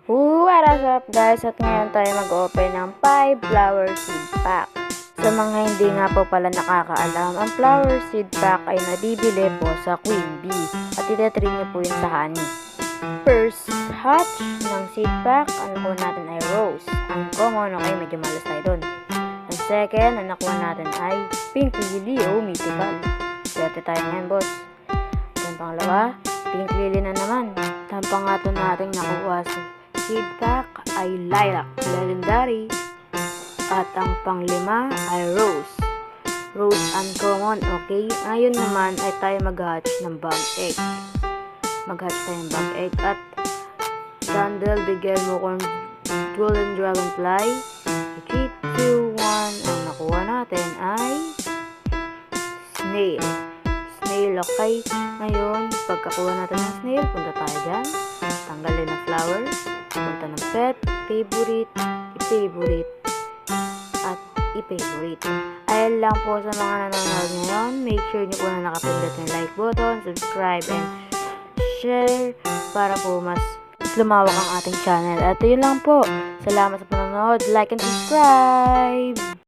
What's up guys? At ngayon tayo mag-open ng 5 flower seed pack. Sa mga hindi nga po pala nakakaalam, ang flower seed pack ay nabibili po sa Queen Bee at itetry niyo po yun sa honey. First hatch ng seed pack, ang nakuha natin ay rose. Ang common, okay, medyo malas tayo dun. Ang second, ang nakuha natin ay pink lily o mythical. Swerte tayo ngayon, boss. Ang pangalawa, pink lily na naman. Ang pangatlo natin nakuha sa seed pack ay lilac, legendary. At ang panglima ay rose. Rose uncommon, okay? Ngayon naman ay tayo mag-hatch ng bug egg. Mag-hatch tayo ng bug egg. At candle, bigyan mo kong golden dragonfly. 3, 2, 1. Ang nakuha natin ay snail. Snail, okay? Ngayon, pagkakuha natin ng snail, punta tayo dyan. Tanggalin na flower. Punta ng pet, favorite, i-favorite, at i-favorite. Ayan lang po sa mga nanonood ngayon. Make sure nyo po na nakapindot ng like button, subscribe, and share para po mas lumawak ang ating channel. At yun lang po. Salamat sa panonood. Like and subscribe!